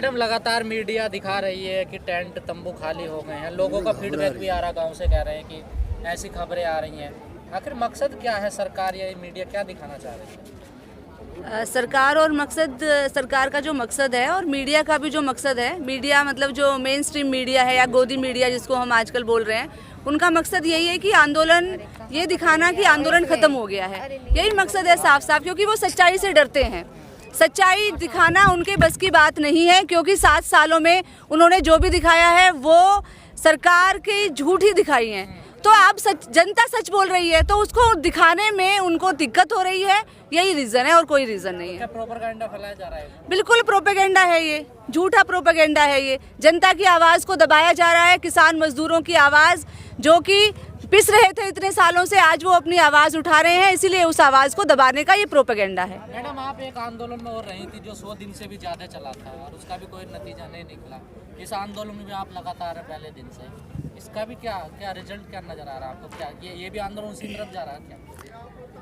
Madam लगातार media दिखा रही है कि टेंट तंबू खाली हो गए हैं, लोगों का फीडबैक भी आ रहा, गांव से कह रहे हैं कि ऐसी खबरें आ रही हैं। आखिर मकसद क्या है, सरकार या मीडिया क्या दिखाना चाह रही है? सरकार का जो मकसद है और मीडिया का भी जो मकसद है, मीडिया मतलब जो मेन स्ट्रीम मीडिया है या गोदी मीडिया जिसको हम आजकल बोल रहे हैं, उनका मकसद यही है कि आंदोलन ये दिखाना कि आंदोलन खत्म हो गया है। यही मकसद है साफ साफ, क्योंकि वो सच्चाई से डरते हैं। सच्चाई दिखाना उनके बस की बात नहीं है, क्योंकि 7 सालों में उन्होंने जो भी दिखाया है वो सरकार की झूठ ही दिखाई है। तो अब जनता सच बोल रही है तो उसको दिखाने में उनको दिक्कत हो रही है, यही रीजन है और कोई रीजन नहीं है। क्या प्रोपेगेंडा फैलाया जा रहा है? बिल्कुल प्रोपेगेंडा है, ये झूठा प्रोपेगेंडा है। ये जनता की आवाज़ को दबाया जा रहा है, किसान मजदूरों की आवाज़ जो कि पिस रहे थे इतने सालों से, आज वो अपनी आवाज़ उठा रहे हैं, इसीलिए उस आवाज़ को दबाने का ये प्रोपेगेंडा है। मैडम, आप एक आंदोलन में और रही थी जो 100 दिन से भी ज़्यादा चला था और उसका भी कोई नतीजा नहीं निकला। इस आंदोलन में भी आप लगातार है पहले दिन से, इसका भी क्या रिजल्ट क्या नज़र आ रहा है आपको? क्या ये भी आंदोलन उसी तरफ जा रहा है क्या?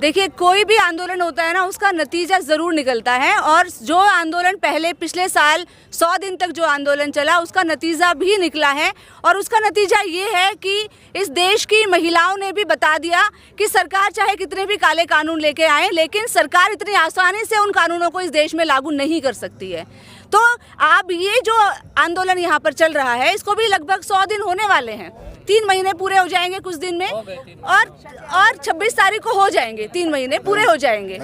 देखिए, कोई भी आंदोलन होता है ना, उसका नतीजा ज़रूर निकलता है, और जो आंदोलन पिछले साल 100 दिन तक जो आंदोलन चला उसका नतीजा भी निकला है। और उसका नतीजा ये है कि इस देश की महिलाओं ने भी बता दिया कि सरकार चाहे कितने भी काले कानून लेके आए, लेकिन सरकार इतनी आसानी से उन कानूनों को इस देश में लागू नहीं कर सकती है। तो अब ये जो आंदोलन यहाँ पर चल रहा है, इसको भी लगभग 100 दिन होने वाले हैं। 3 महीने पूरे हो जाएंगे कुछ दिन में, और 26 तारीख को हो जाएंगे, 3 महीने पूरे हो जाएंगे।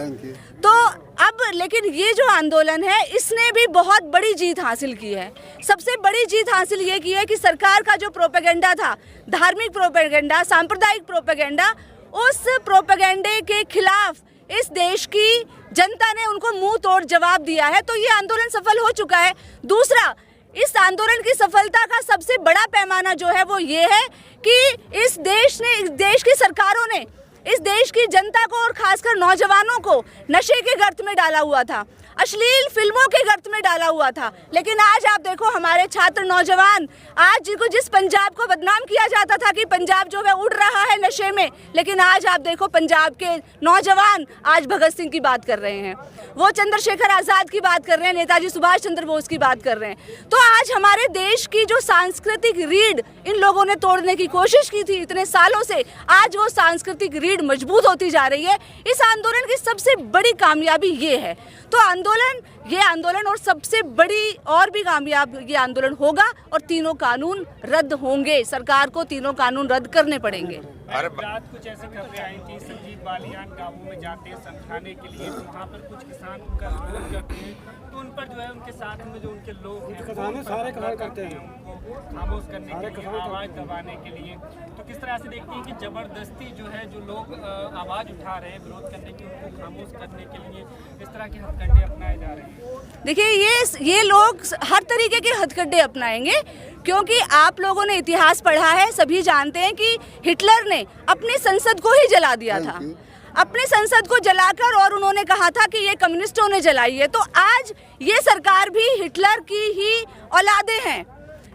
तो अब लेकिन ये जो आंदोलन है, इसने भी बहुत बड़ी जीत हासिल की है। सबसे बड़ी जीत हासिल ये की है कि सरकार का जो प्रोपेगेंडा था, धार्मिक प्रोपेगेंडा, सांप्रदायिक प्रोपेगेंडा, उस प्रोपेगेंडे के खिलाफ इस देश की जनता ने उनको मुंह तोड़ जवाब दिया है। तो ये आंदोलन सफल हो चुका है। दूसरा, इस आंदोलन की सफलता का सबसे बड़ा पैमाना जो है वो ये है कि इस देश की सरकारों ने इस देश की जनता को और खासकर नौजवानों को नशे के गर्त में डाला हुआ था, अश्लील फिल्मों के गर्त में डाला हुआ था। लेकिन आज आप देखो, हमारे छात्र नौजवान, आज जिस पंजाब को बदनाम किया जाता था कि पंजाब जो है उड़ रहा है नशे में, लेकिन आज आप देखो पंजाब के नौजवान आज भगत सिंह की बात कर रहे हैं, वो चंद्रशेखर आज़ाद की बात कर रहे हैं, नेताजी सुभाष चंद्र बोस की बात कर रहे हैं। तो आज हमारे देश की जो सांस्कृतिक रीढ़ इन लोगों ने तोड़ने की कोशिश की थी इतने सालों से, आज वो सांस्कृतिक रीढ़ मजबूत होती जा रही है। इस आंदोलन की सबसे बड़ी कामयाबी ये है। तो ये आंदोलन और सबसे बड़ी और भी कामयाब ये आंदोलन होगा, और तीनों कानून रद्द होंगे। सरकार को तीनों कानून रद्द करने पड़ेंगे। रात कुछ ऐसी खबरें आई थी, संजीव बालियान गाँवों में जाते हैं समझाने के लिए, तो वहाँ पर कुछ किसान उनका विरोध करते हैं, तो उन पर जो है उनके साथ में जो उनके लोग हैं सारे करते हैं उनको खामोश करने के लिए, आवाज़ दबाने के लिए। तो किस तरह से देखती हैं कि जबरदस्ती जो है जो लोग आवाज़ उठा रहे हैं विरोध करने की, उनको खामोश करने के लिए इस तरह के हथकंडे अपनाए जा रहे हैं? देखिए, ये लोग हर तरीके के हथकंडे अपनाएंगे, क्योंकि आप लोगों ने इतिहास पढ़ा है, सभी जानते हैं कि हिटलर ने अपनी संसद को ही जला दिया था, अपनी संसद को जलाकर, और उन्होंने कहा था कि ये कम्युनिस्टों ने जलाई है। तो आज ये सरकार भी हिटलर की ही औलादे हैं।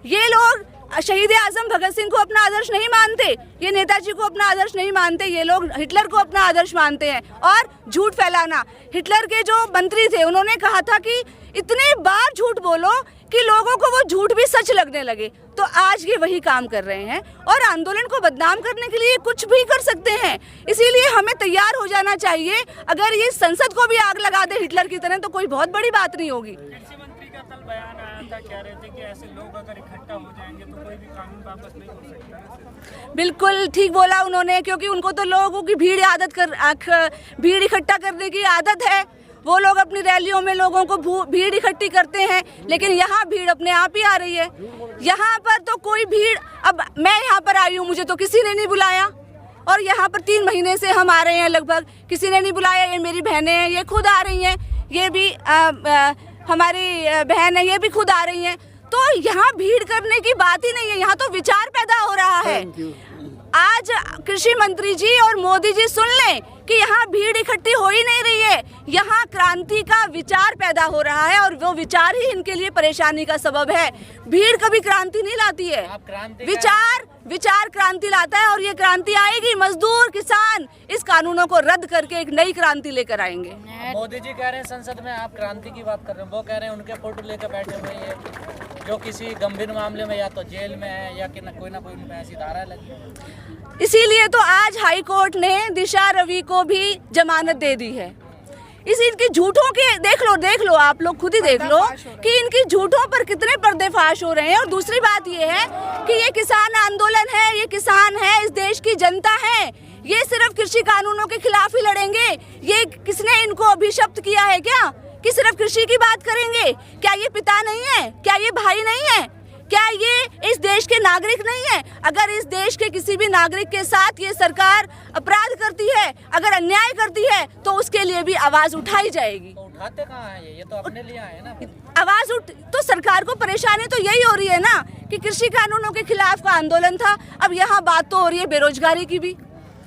ये लोग शहीद आजम भगत सिंह को अपना आदर्श नहीं मानते, ये नेताजी को अपना आदर्श नहीं मानते, ये लोग हिटलर को अपना आदर्श मानते हैं। और झूठ फैलाना, हिटलर के जो मंत्री थे उन्होंने कहा था कि इतने बार झूठ बोलो कि लोगों को वो झूठ भी सच लगने लगे। तो आज ये वही काम कर रहे हैं, और आंदोलन को बदनाम करने के लिए कुछ भी कर सकते हैं। इसीलिए हमें तैयार हो जाना चाहिए। अगर ये संसद को भी आग लगा दे हिटलर की तरह, तो कोई बहुत बड़ी बात नहीं होगी। कल बयान आया था, कह रहे थे कि ऐसे लोग अगर इकट्ठा हो जाएंगे तो कोई भी कानून वापस नहीं हो सकता। बिल्कुल ठीक बोला उन्होंने, क्योंकि उनको तो लोगों की भीड़ इकट्ठा करने की आदत है। वो लोग अपनी रैलियों में लोगों को भीड़ इकट्ठी करते हैं, लेकिन यहाँ भीड़ अपने आप ही आ रही है। यहाँ पर तो कोई भीड़, अब मैं यहाँ पर आई हूँ, मुझे तो किसी ने नहीं बुलाया, और यहाँ पर 3 महीने से हम आ रहे हैं लगभग, किसी ने नहीं बुलाया। ये मेरी बहनें हैं, ये खुद आ रही हैं, ये भी हमारी बहन है, ये भी खुद आ रही हैं। तो यहाँ भीड़ करने की बात ही नहीं है, यहाँ तो विचार पैदा हो रहा है। आज कृषि मंत्री जी और मोदी जी सुन लें कि यहाँ भीड़ इकट्ठी हो ही नहीं रही है, यहाँ क्रांति का विचार पैदा हो रहा है और वो विचार ही इनके लिए परेशानी का सबब है। भीड़ कभी क्रांति नहीं लाती है, विचार क्रांति लाता है, और ये क्रांति आएगी। मजदूर किसान इस कानूनों को रद्द करके एक नई क्रांति लेकर आएंगे। मोदी जी कह रहे हैं संसद में आप क्रांति की बात कर रहे हैं, वो कह रहे हैं उनके फोटो लेकर बैठे हुए हैं जो किसी गंभीर मामले में या तो जेल में है या कि कोई ना कोई उनमें ऐसी धारा लगी। इसीलिए तो आज हाई कोर्ट ने दिशा रवि को भी जमानत दे दी है। इनकी झूठों के देख लो आप लोग खुद ही देख लो कि इनकी झूठों पर कितने पर्देफाश हो रहे हैं। और दूसरी बात ये है कि ये किसान आंदोलन है, ये किसान है, इस देश की जनता है, ये सिर्फ कृषि कानूनों के खिलाफ ही लड़ेंगे। ये किसने इनको अभिशप्त किया है क्या कि सिर्फ कृषि की बात करेंगे? क्या ये पिता नहीं है? क्या ये भाई नहीं है? क्या ये इस देश के नागरिक नहीं है? अगर इस देश के किसी भी नागरिक के साथ ये सरकार अपराध करती है, अगर अन्याय करती है, तो उसके लिए भी आवाज उठाई जाएगी। तो उठाते कहाँ हैं ये तो अपने लिए आए ना। आवाज तो सरकार को परेशानी तो यही हो रही है ना कि कृषि कानूनों के खिलाफ का आंदोलन था। अब यहाँ बात तो हो रही है बेरोजगारी की भी,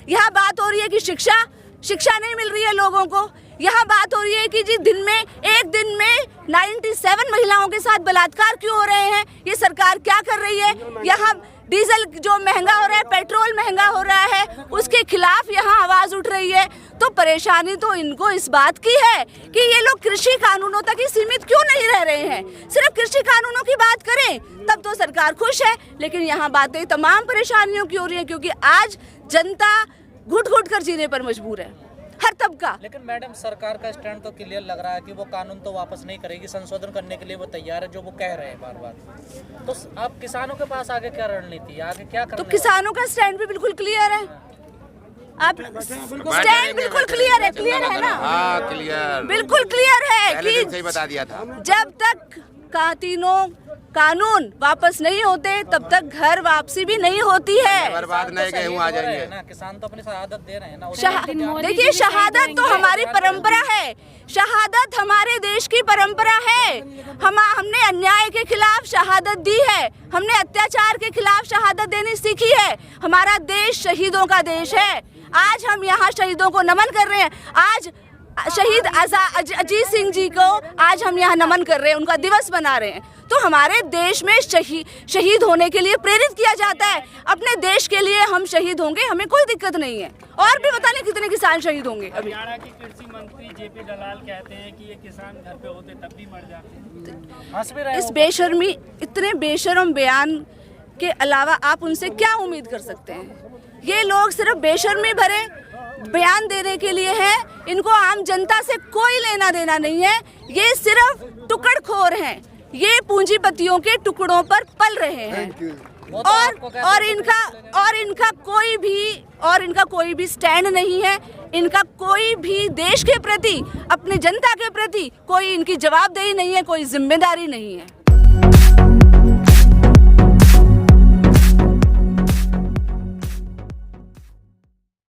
यहाँ बात हो रही है कि शिक्षा नहीं मिल रही है लोगों को, यहाँ बात हो रही है कि जी एक दिन में 97 महिलाओं के साथ बलात्कार क्यों हो रहे हैं, ये सरकार क्या कर रही है। यहाँ डीजल जो महंगा हो रहा है, पेट्रोल महंगा हो रहा है, उसके खिलाफ यहाँ आवाज उठ रही है। तो परेशानी तो इनको इस बात की है कि ये लोग कृषि कानूनों तक ही सीमित क्यों नहीं रह रहे हैं। सिर्फ कृषि कानूनों की बात करें तब तो सरकार खुश है, लेकिन यहाँ बातें तमाम परेशानियों की हो रही है, क्योंकि आज जनता घुट घुट कर जीने पर मजबूर है, हर तबका। लेकिन मैडम सरकार का स्टैंड तो क्लियर लग रहा है कि वो कानून तो वापस नहीं करेगी, संशोधन करने के लिए वो तैयार है, जो वो कह रहे हैं बार बार। तो आप किसानों के पास आगे क्या रणनीति, आगे क्या करने? तो किसानों का स्टैंड भी बिल्कुल क्लियर है। आप स्टैंड बिल्कुल क्लियर है ना? हाँ क्लियर, बिल्कुल क्लियर है कि सही बता दिया था। जब तक तीनों कानून वापस नहीं होते तब तक घर वापसी भी नहीं होती है। बर्बाद नहीं गेहूं आ जाएंगे ना, किसान तो अपनी शहादत दे रहे हैं ना। देखिए शहादत तो हमारी परंपरा है, शहादत हमारे देश की परंपरा है। हमने अन्याय के खिलाफ शहादत दी है, हमने अत्याचार के खिलाफ शहादत देनी सीखी है। हमारा देश शहीदों का देश है। आज हम यहाँ शहीदों को नमन कर रहे हैं। आज शहीद अजीत सिंह जी को आज हम यहाँ नमन कर रहे हैं, उनका दिवस मना रहे हैं। तो हमारे देश में शहीद होने के लिए प्रेरित किया जाता है। अपने देश के लिए हम शहीद होंगे, हमें कोई दिक्कत नहीं है। और भी पता नहीं कितने किसान शहीद होंगे। हरियाणा के कृषि मंत्री जेपी दलाल कहते हैं कि ये किसान घर पे होते तब भी मर जाते। इस बेशर्मी, इतने बेशर्म बयान के अलावा आप उनसे क्या उम्मीद कर सकते हैं? ये लोग सिर्फ बेशर्मी भरे बयान देने के लिए है, इनको आम जनता से कोई लेना देना नहीं है। ये सिर्फ टुकड़खोर हैं, ये पूंजीपतियों के टुकड़ों पर पल रहे हैं। और इनका कोई भी स्टैंड नहीं है। इनका कोई भी देश के प्रति, अपनी जनता के प्रति कोई इनकी जवाबदेही नहीं है, कोई जिम्मेदारी नहीं है।